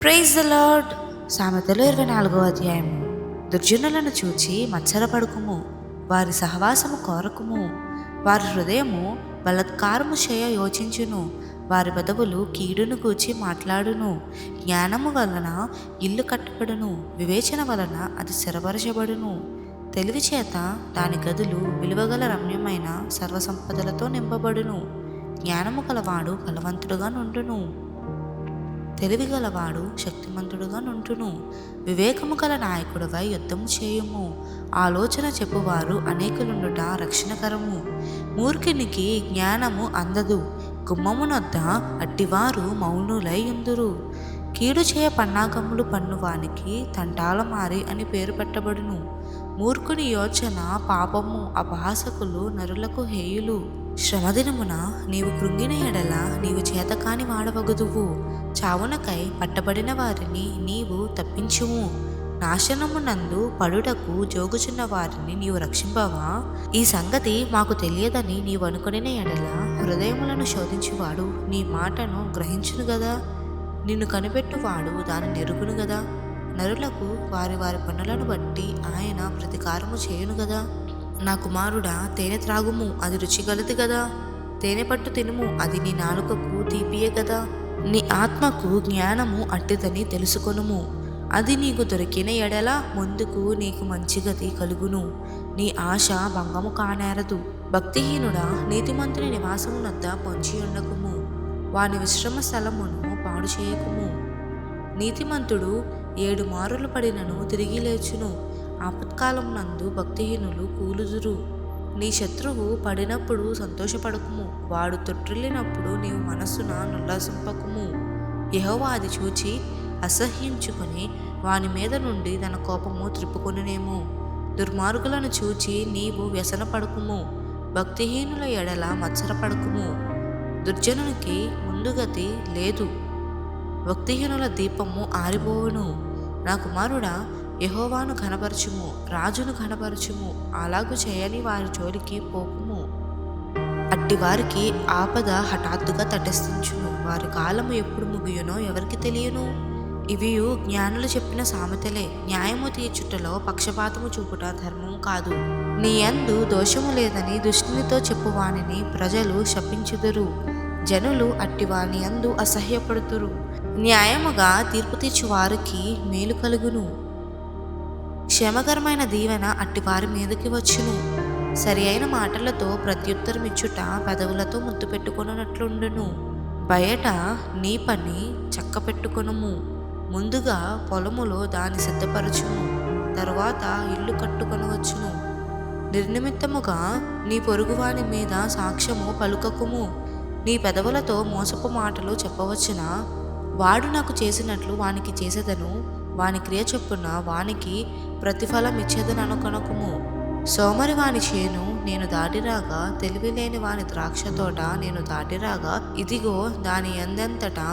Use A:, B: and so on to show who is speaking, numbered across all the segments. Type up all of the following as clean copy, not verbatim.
A: Praise the lord. సామెతలు 24వ అధ్యాయము. దుర్జనులను చూచి మత్సరపడుకుము, వారి సహవాసము కోరకుము. వారి హృదయము బలత్కారము చేయ యోచించును, వారి పెదవులు కీడును గూర్చి మాట్లాడును. జ్ఞానము వలన ఇల్లు కట్టబడును, వివేచన వలన అది స్థిరపరచబడును. తెలివి చేత దాని గదులు విలువగల రమ్యమైన సర్వసంపదలతో నింపబడును. జ్ఞానము గలవాడు బలవంతుడుగా నుండును, తెలివిగలవాడు శక్తిమంతుడుగా నుండును. వివేకము గల నాయకుడివై యుద్ధము చేయుము, ఆలోచన చెప్పువారు అనేకులుండుట రక్షణకరము. మూర్ఖునికి జ్ఞానము అందదు, గుమ్మమునొద్ద అట్టివారు మౌనులై ఉందురు. కీడు చేయ పన్నాగములు పన్నువానికి తంటాలమారి అని పేరు పెట్టబడును. మూర్ఖుని యోచన పాపము, అపహాసకులు నరులకు హేయులు. శ్రమదినమున నీవు కృంగిన ఎడల నీవు చేతకాని వాడవగుదువు. చావునకై పట్టబడిన వారిని నీవు తప్పించుము, నాశనమునందు పడుటకు జోగుచున్న వారిని నీవు రక్షింపవా? ఈ సంగతి మాకు తెలియదని నీవు అనుకొనిన ఎడల హృదయములను శోధించువాడు నీ మాటను గ్రహించును గదా. నిన్ను కనిపెట్టువాడు దానిని ఎరుగును గదా. నరులకు వారి వారి పనులను బట్టి ఆయన ప్రతికారము చేయును గదా. నా కుమారుడా, తేనె త్రాగుము, అది రుచిగలది గదా. తేనె పట్టు తినుము, అది నీ నాలుకకు తీపియే గదా. నీ ఆత్మకు జ్ఞానము అట్టిదని తెలుసుకొనుము, అది నీకు దొరికిన ఎడల ముందుకు నీకు మంచి గతి కలుగును. నీ ఆశ భంగము కానేరదు. భక్తిహీనుడా, నీతిమంతుని నివాసమునొద్ద పొంచి ఉండకుము, వాని విశ్రమ స్థలమును పాడు చేయకుము. నీతిమంతుడు 7 మారులు పడినను తిరిగి లేచును, ఆపత్కాలం నందు భక్తిహీనులు కూలుదురు. నీ శత్రువు పడినప్పుడు సంతోషపడకుము, వాడు తొట్టిల్లినప్పుడు నీవు మనస్సున నుల్లాసింపకుము. యెహోవా అది చూచి అసహ్యించుకొని వాని మీద నుండి తన కోపము త్రిప్పుకొనునేమో. దుర్మార్గులను చూచి నీవు వ్యసనపడకుము, భక్తిహీనుల ఎడల మత్సరపడకుము. దుర్జనునికి ముందుగతి లేదు, భక్తిహీనుల దీపము ఆరిపోవును. నా కుమారుడా, యెహోవాను ఘనపరచుము, రాజును ఘనపరచుము. అలాగు చేయని వారి జోలికి పోకుము, అట్టి వారికి ఆపద హఠాత్తుగా తటస్థించును. వారి కాలము ఎప్పుడు ముగియునో ఎవరికి తెలియను. ఇవియు జ్ఞానులు చెప్పిన సామెతలే. న్యాయము తీర్చుటలో పక్షపాతము చూపుట ధర్మము కాదు. నీ యందు దోషము లేదని దుష్టునితో చెప్పువానిని ప్రజలు శపించుదురు. జనులు అట్టివాని యందు అసహ్యపడుతురు. న్యాయముగా తీర్పు తీర్చు వారికి మేలు కలుగును, క్షేమకరమైన దీవెన అట్టి వారి మీదకి వచ్చును. సరి అయిన మాటలతో ప్రత్యుత్తరమిచ్చుట పెదవులతో ముద్దు పెట్టుకొనున్నట్లుండును. బయట నీ పని చక్క పెట్టుకొనుము, ముందుగా పొలములో దాన్ని సిద్ధపరచుము, తరువాత ఇల్లు కట్టుకొనవచ్చును. నిర్నిమిత్తముగా నీ పొరుగువాని మీద సాక్ష్యము పలుకకుము. నీ పెదవులతో మోసపు మాటలు చెప్పవచ్చునా? వాడు నాకు చేసినట్లు వానికి చేసేదను, వాని క్రియ చొప్పున వానికి ప్రతిఫలం ఇచ్చేదని అనుకొనకుము. సోమరి వాని చేను నేను దాటిరాగా, తెలివిలేని వాని ద్రాక్ష తోట నేను దాటిరాగా, ఇదిగో దాని ఎందెంతటా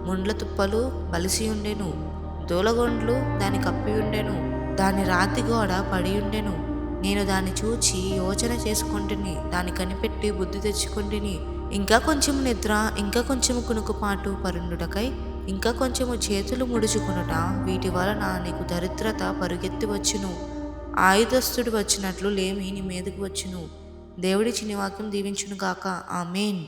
A: ముండ్ల తుప్పలు బలిసియుండెను, దూలగొండ్లు దాని కప్పియుండెను, దాని రాతి గోడ పడియుండెను. నేను దాన్ని చూచి యోచన చేసుకొంటిని, దాన్ని కనిపెట్టి బుద్ధి తెచ్చుకొంటిని. ఇంకా కొంచెము నిద్ర, ఇంకా కొంచెము కునుకుపాటు పరుండుటకై, ఇంకా కొంచెము చేతులు ముడుచుకునుట, వీటి వలన నీకు దరిద్రత పరుగెత్తి వచ్చును. ఆయుధస్తుడు వచ్చినట్లు లేమి నీ మీదకు వచ్చును. దేవుడి చిన్ని వాక్యం దీవించును గాక. ఆమేన్.